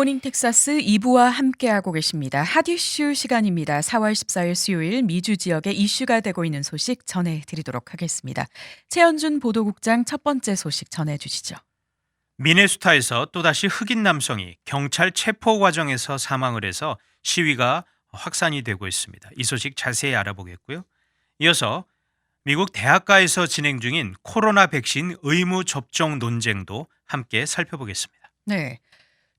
굿모닝 텍사스 2부와 함께하고 계십니다. 핫 이슈 시간입니다. 4월 14일 수요일 미주 지역의 이슈가 되고 있는 소식 전해드리도록 하겠습니다. 최현준 보도국장 첫 번째 소식 전해주시죠. 미네소타에서 또다시 흑인 남성이 경찰 체포 과정에서 사망을 해서 시위가 확산이 되고 있습니다. 이 소식 자세히 알아보겠고요. 이어서 미국 대학가에서 진행 중인 코로나 백신 의무 접종 논쟁도 함께 살펴보겠습니다. 네.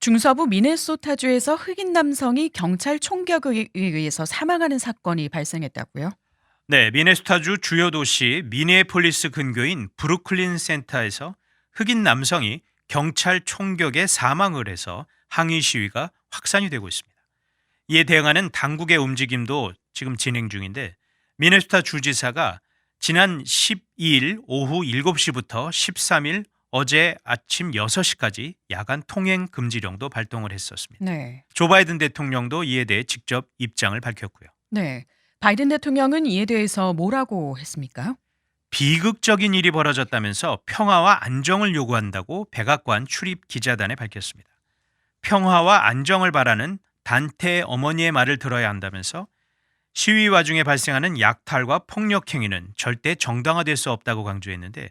중서부 미네소타주에서 흑인 남성이 경찰 총격에 의해서 사망하는 사건이 발생했다고요? 네, 미네소타주 주요 도시 미네폴리스 근교인 브루클린 센터에서 흑인 남성이 경찰 총격에 사망을 해서 항의 시위가 확산이 되고 있습니다. 이에 대응하는 당국의 움직임도 지금 진행 중인데 미네소타 주지사가 지난 12일 오후 7시부터 13일 어제 아침 6시까지 야간 통행 금지령도 발동을 했었습니다. 네. 조 바이든 대통령도 이에 대해 직접 입장을 밝혔고요. 네. 바이든 대통령은 이에 대해서 뭐라고 했습니까? 비극적인 일이 벌어졌다면서 평화와 안정을 요구한다고 백악관 출입 기자단에 밝혔습니다. 평화와 안정을 바라는 단테 어머니의 말을 들어야 한다면서 시위 와중에 발생하는 약탈과 폭력 행위는 절대 정당화될 수 없다고 강조했는데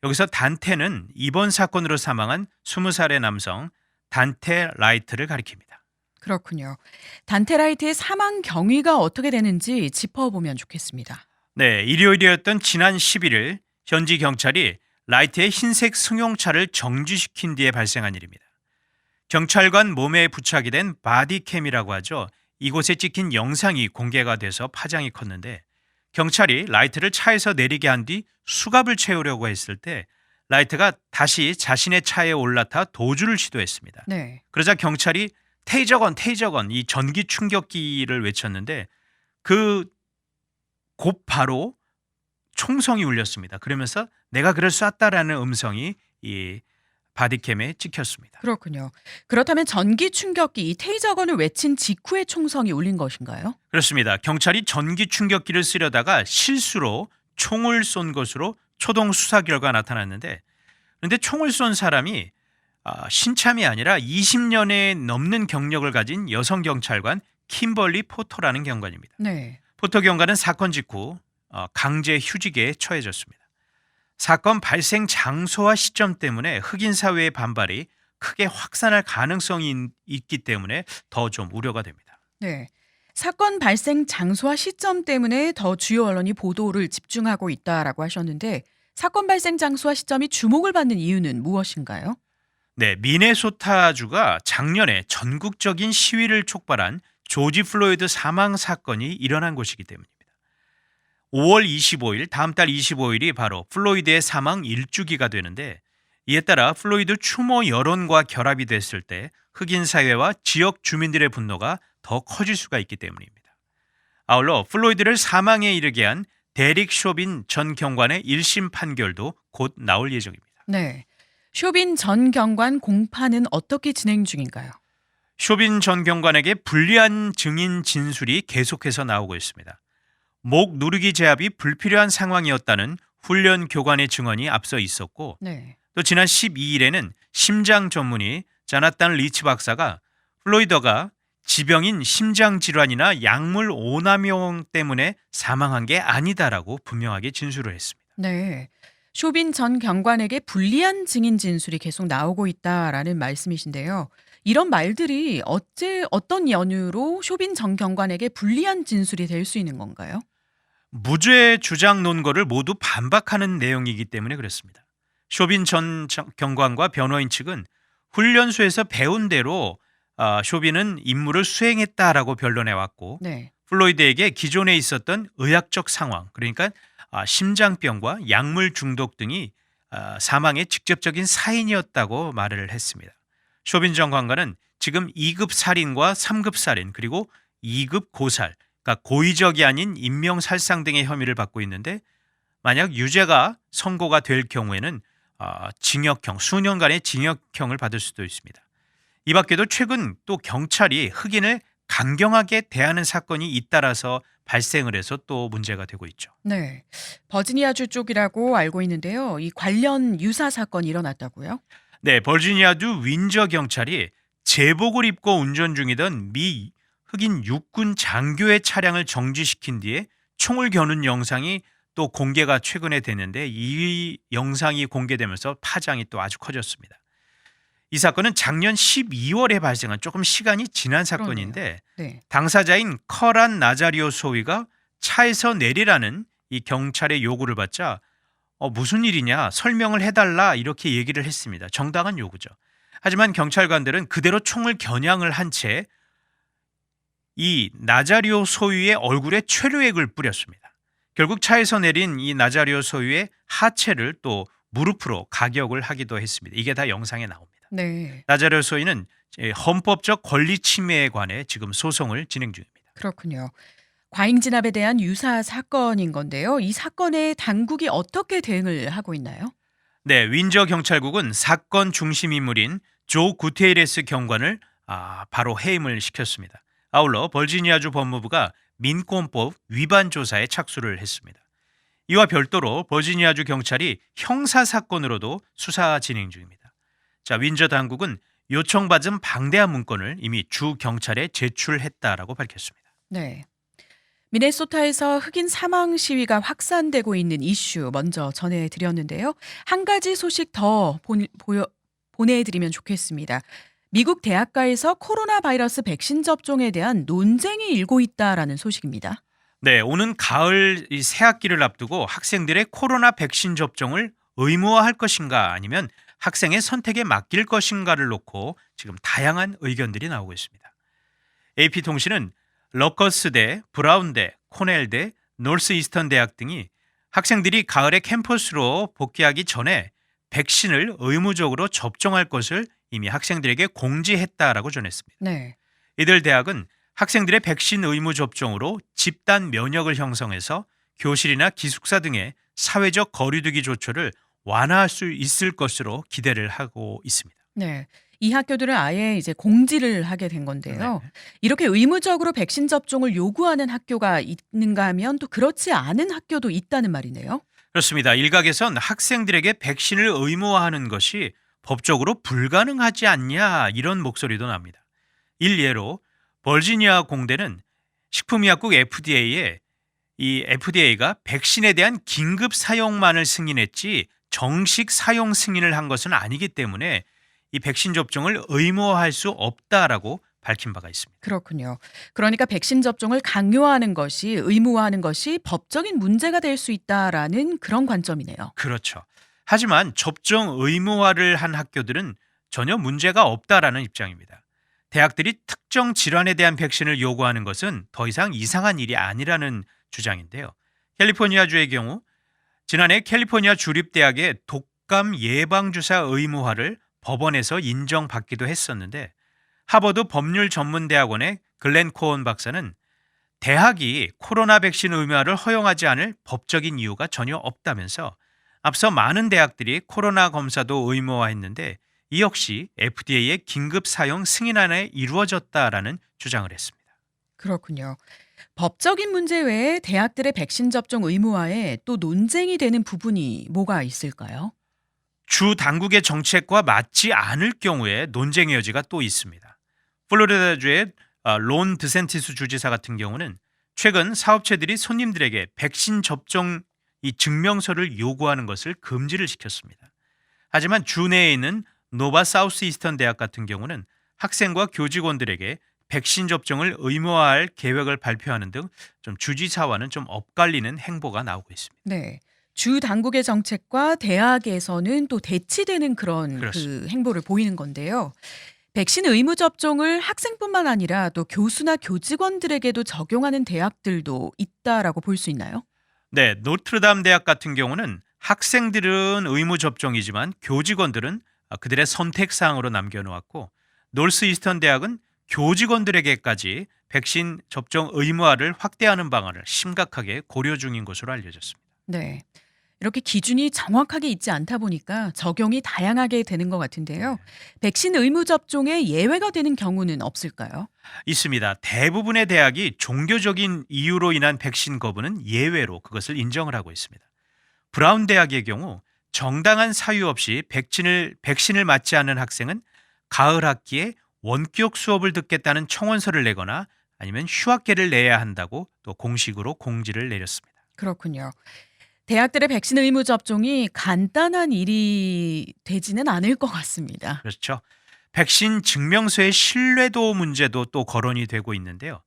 여기서 단테는 이번 사건으로 사망한 20살의 남성 단테 라이트를 가리킵니다. 그렇군요. 단테라이트의 사망 경위가 어떻게 되는지 짚어보면 좋겠습니다. 네, 일요일이었던 지난 11일 현지 경찰이 라이트의 흰색 승용차를 정지시킨 뒤에 발생한 일입니다. 경찰관 몸에 부착이 된 바디캠이라고 하죠. 이곳에 찍힌 영상이 공개가 돼서 파장이 컸는데 경찰이 라이트를 차에서 내리게 한 뒤 수갑을 채우려고 했을 때 라이트가 다시 자신의 차에 올라타 도주를 시도했습니다. 네. 그러자 경찰이 테이저건 이 전기 충격기를 외쳤는데 그 곧바로 총성이 울렸습니다. 그러면서 내가 그를 쐈다라는 음성이 이 바디캠에 찍혔습니다. 그렇군요. 그렇다면 전기 충격기 이 테이저건을 외친 직후에 총성이 울린 것인가요? 그렇습니다. 경찰이 전기 충격기를 쓰려다가 실수로 총을 쏜 것으로 초동 수사 결과 나타났는데 그런데 총을 쏜 사람이 신참이 아니라 20년에 넘는 경력을 가진 여성 경찰관 킴벌리 포터라는 경관입니다. 네. 포터 경관은 사건 직후 강제 휴직에 처해졌습니다. 사건 발생 장소와 시점 때문에 흑인 사회의 반발이 크게 확산할 가능성이 있기 때문에 더 좀 우려가 됩니다. 네. 사건 발생 장소와 시점 때문에 더 주요 언론이 보도를 집중하고 있다라고 하셨는데 사건 발생 장소와 시점이 주목을 받는 이유는 무엇인가요? 네, 미네소타주가 작년에 전국적인 시위를 촉발한 조지 플로이드 사망 사건이 일어난 곳이기 때문입니다. 5월 25일, 다음 달 25일이 바로 플로이드의 사망 1주기가 되는데 이에 따라 플로이드 추모 여론과 결합이 됐을 때 흑인 사회와 지역 주민들의 분노가 더 커질 수가 있기 때문입니다. 아울러 플로이드를 사망에 이르게 한 데릭 쇼빈 전 경관의 1심 판결도 곧 나올 예정입니다. 네. 쇼빈 전 경관 공판은 어떻게 진행 중인가요? 쇼빈 전 경관에게 불리한 증인 진술이 계속해서 나오고 있습니다. 목 누르기 제압이 불필요한 상황이었다는 훈련 교관의 증언이 앞서 있었고 네. 또 지난 12일에는 심장 전문의 자나탄 리치 박사가 플로이더가 지병인 심장질환이나 약물 오남용 때문에 사망한 게 아니다라고 분명하게 진술을 했습니다. 네. 쇼빈 전 경관에게 불리한 증인 진술이 계속 나오고 있다라는 말씀이신데요. 이런 말들이 어떤 연유로 쇼빈 전 경관에게 불리한 진술이 될 수 있는 건가요? 무죄 주장 논거를 모두 반박하는 내용이기 때문에 그렇습니다. 쇼빈 전 경관과 변호인 측은 훈련소에서 배운 대로 쇼빈은 임무를 수행했다라고 변론해왔고 네. 플로이드에게 기존에 있었던 의학적 상황 그러니까 심장병과 약물 중독 등이 사망의 직접적인 사인이었다고 말을 했습니다. 쇼빈 전 관관은 지금 2급 살인과 3급 살인 그리고 2급 고살 그러니까 고의적이 아닌 인명살상 등의 혐의를 받고 있는데 만약 유죄가 선고가 될 경우에는 징역형 수년간의 징역형을 받을 수도 있습니다. 이 밖에도 최근 또 경찰이 흑인을 강경하게 대하는 사건이 잇따라서 발생을 해서 또 문제가 되고 있죠. 네. 버지니아주 쪽이라고 알고 있는데요. 이 관련 유사 사건이 일어났다고요? 네, 버지니아주 윈저 경찰이 제복을 입고 운전 중이던 미 흑인 육군 장교의 차량을 정지시킨 뒤에 총을 겨눈 영상이 또 공개가 최근에 됐는데 이 영상이 공개되면서 파장이 또 아주 커졌습니다. 이 사건은 작년 12월에 발생한 조금 시간이 지난 그러네요. 사건인데 네. 당사자인 커란 나자리오 소위가 차에서 내리라는 이 경찰의 요구를 받자 무슨 일이냐 설명을 해달라 이렇게 얘기를 했습니다. 정당한 요구죠. 하지만 경찰관들은 그대로 총을 겨냥을 한 채 이 나자리오 소위의 얼굴에 최루액을 뿌렸습니다. 결국 차에서 내린 이 나자리오 소위의 하체를 또 무릎으로 가격을 하기도 했습니다. 이게 다 영상에 나옵니다. 네. 나자리오 소위는 헌법적 권리 침해에 관해 지금 소송을 진행 중입니다. 그렇군요. 과잉 진압에 대한 유사 사건인 건데요. 이 사건에 당국이 어떻게 대응을 하고 있나요? 네, 윈저 경찰국은 사건 중심 인물인 조 구테이레스 경관을 바로 해임을 시켰습니다. 아울러 버지니아주 법무부가 민권법 위반 조사에 착수를 했습니다. 이와 별도로 버지니아주 경찰이 형사 사건으로도 수사 진행 중입니다. 자, 윈저 당국은 요청받은 방대한 문건을 이미 주 경찰에 제출했다라고 밝혔습니다. 네. 미네소타에서 흑인 사망 시위가 확산되고 있는 이슈 먼저 전해드렸는데요. 한 가지 소식 더 보내드리면 좋겠습니다. 미국 대학가에서 코로나 바이러스 백신 접종에 대한 논쟁이 일고 있다라는 소식입니다. 네, 오는 가을 이 새학기를 앞두고 학생들의 코로나 백신 접종을 의무화할 것인가 아니면 학생의 선택에 맡길 것인가를 놓고 지금 다양한 의견들이 나오고 있습니다. AP통신은 러커스대, 브라운대, 코넬대, 노스이스턴 대학 등이 학생들이 가을에 캠퍼스로 복귀하기 전에 백신을 의무적으로 접종할 것을 이미 학생들에게 공지했다라고 전했습니다. 네. 이들 대학은 학생들의 백신 의무 접종으로 집단 면역을 형성해서 교실이나 기숙사 등의 사회적 거리두기 조처를 완화할 수 있을 것으로 기대를 하고 있습니다. 네. 이 학교들은 아예 이제 공지를 하게 된 건데요. 네. 이렇게 의무적으로 백신 접종을 요구하는 학교가 있는가 하면 또 그렇지 않은 학교도 있다는 말이네요. 그렇습니다. 일각에선 학생들에게 백신을 의무화하는 것이 법적으로 불가능하지 않냐 이런 목소리도 납니다. 일예로 버지니아 공대는 식품의약국 FDA에 이 FDA가 백신에 대한 긴급 사용만을 승인했지 정식 사용 승인을 한 것은 아니기 때문에 이 백신 접종을 의무화할 수 없다라고 밝힌 바가 있습니다. 그렇군요. 그러니까 백신 접종을 강요하는 것이 의무화하는 것이 법적인 문제가 될 수 있다라는 그런 관점이네요. 그렇죠. 하지만 접종 의무화를 한 학교들은 전혀 문제가 없다라는 입장입니다. 대학들이 특정 질환에 대한 백신을 요구하는 것은 더 이상 이상한 일이 아니라는 주장인데요. 캘리포니아주의 경우 지난해 캘리포니아 주립대학의 독감 예방주사 의무화를 법원에서 인정받기도 했었는데 하버드 법률전문대학원의 글렌 코온 박사는 대학이 코로나 백신 의무화를 허용하지 않을 법적인 이유가 전혀 없다면서 앞서 많은 대학들이 코로나 검사도 의무화했는데 이 역시 FDA의 긴급 사용 승인안에 이루어졌다라는 주장을 했습니다. 그렇군요. 법적인 문제 외에 대학들의 백신 접종 의무화에 또 논쟁이 되는 부분이 뭐가 있을까요? 주 당국의 정책과 맞지 않을 경우에 논쟁의 여지가 또 있습니다. 플로리다주의 론 드센티스 주지사 같은 경우는 최근 사업체들이 손님들에게 백신 접종 이 증명서를 요구하는 것을 금지를 시켰습니다. 하지만 주 내에 있는 노바 사우스 이스턴 대학 같은 경우는 학생과 교직원들에게 백신 접종을 의무화할 계획을 발표하는 등 좀 주지사와는 좀 엇갈리는 행보가 나오고 있습니다. 네. 주 당국의 정책과 대학에서는 또 대치되는 그런 그렇습니다. 그 행보를 보이는 건데요. 백신 의무 접종을 학생뿐만 아니라 또 교수나 교직원들에게도 적용하는 대학들도 있다라고 볼 수 있나요? 네, 노트르담 대학 같은 경우는 학생들은 의무 접종이지만 교직원들은 그들의 선택 사항으로 남겨놓았고 노스 이스턴 대학은 교직원들에게까지 백신 접종 의무화를 확대하는 방안을 심각하게 고려 중인 것으로 알려졌습니다. 네. 이렇게 기준이 정확하게 있지 않다 보니까 적용이 다양하게 되는 것 같은데요. 백신 의무 접종에 예외가 되는 경우는 없을까요? 있습니다. 대부분의 대학이 종교적인 이유로 인한 백신 거부는 예외로 그것을 인정을 하고 있습니다. 브라운 대학의 경우 정당한 사유 없이 백신을 맞지 않은 학생은 가을 학기에 원격 수업을 듣겠다는 청원서를 내거나 아니면 휴학계를 내야 한다고 또 공식으로 공지를 내렸습니다. 그렇군요. 대학들의 백신 의무 접종이 간단한 일이 되지는 않을 것 같습니다. 그렇죠. 백신 증명서의 신뢰도 문제도 또 거론이 되고 있는데요.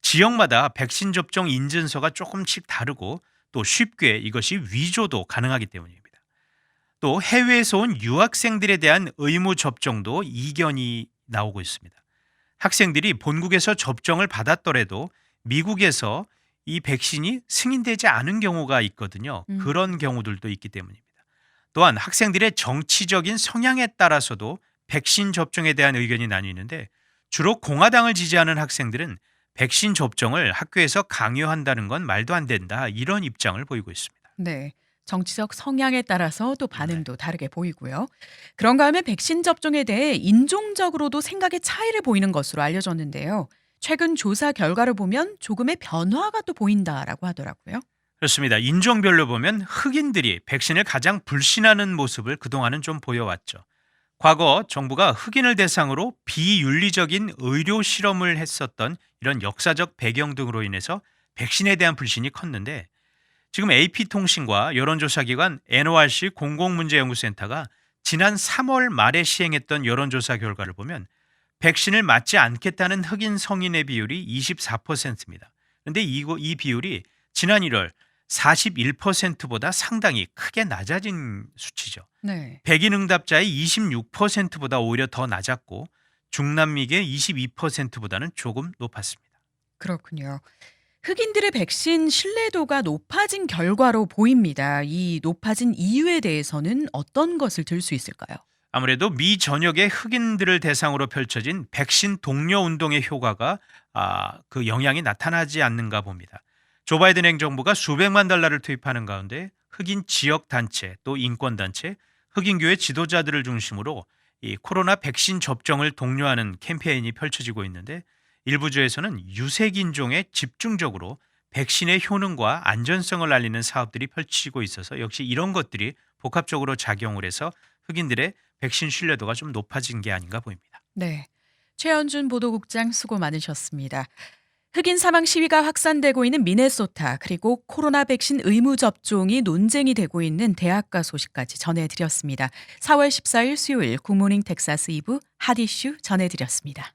지역마다 백신 접종 인증서가 조금씩 다르고 또 쉽게 이것이 위조도 가능하기 때문입니다. 또 해외에서 온 유학생들에 대한 의무 접종도 이견이 나오고 있습니다. 학생들이 본국에서 접종을 받았더라도 미국에서 이 백신이 승인되지 않은 경우가 있거든요. 음. 그런 경우들도 있기 때문입니다. 또한 학생들의 정치적인 성향에 따라서도 백신 접종에 대한 의견이 나뉘는데 주로 공화당을 지지하는 학생들은 백신 접종을 학교에서 강요한다는 건 말도 안 된다 이런 입장을 보이고 있습니다. 네. 정치적 성향에 따라서 또 네. 반응도 다르게 보이고요. 그런가 하면 백신 접종에 대해 인종적으로도 생각의 차이를 보이는 것으로 알려졌는데요. 최근 조사 결과를 보면 조금의 변화가 또 보인다라고 하더라고요. 그렇습니다. 인종별로 보면 흑인들이 백신을 가장 불신하는 모습을 그동안은 좀 보여왔죠. 과거 정부가 흑인을 대상으로 비윤리적인 의료 실험을 했었던 이런 역사적 배경 등으로 인해서 백신에 대한 불신이 컸는데 지금 AP통신과 여론조사기관 NORC 공공문제연구센터가 지난 3월 말에 시행했던 여론조사 결과를 보면 백신을 맞지 않겠다는 흑인 성인의 비율이 24%입니다. 그런데 이 비율이 지난 1월 41%보다 상당히 크게 낮아진 수치죠. 네. 백인 응답자의 26%보다 오히려 더 낮았고 중남미계 22%보다는 조금 높았습니다. 그렇군요. 흑인들의 백신 신뢰도가 높아진 결과로 보입니다. 이 높아진 이유에 대해서는 어떤 것을 들 수 있을까요? 아무래도 미 전역의 흑인들을 대상으로 펼쳐진 백신 독려 운동의 효과가 그 영향이 나타나지 않는가 봅니다. 조 바이든 행정부가 수백만 달러를 투입하는 가운데 흑인 지역 단체 또 인권 단체, 흑인 교회 지도자들을 중심으로 이 코로나 백신 접종을 독려하는 캠페인이 펼쳐지고 있는데 일부 주에서는 유색 인종에 집중적으로 백신의 효능과 안전성을 알리는 사업들이 펼치고 있어서 역시 이런 것들이 복합적으로 작용을 해서 흑인들의 백신 신뢰도가 좀 높아진 게 아닌가 보입니다. 네. 최현준 보도국장 수고 많으셨습니다. 흑인 사망 시위가 확산되고 있는 미네소타 그리고 코로나 백신 의무 접종이 논쟁이 되고 있는 대학가 소식까지 전해드렸습니다. 4월 14일 수요일 굿모닝 텍사스 2부 핫 이슈 전해드렸습니다.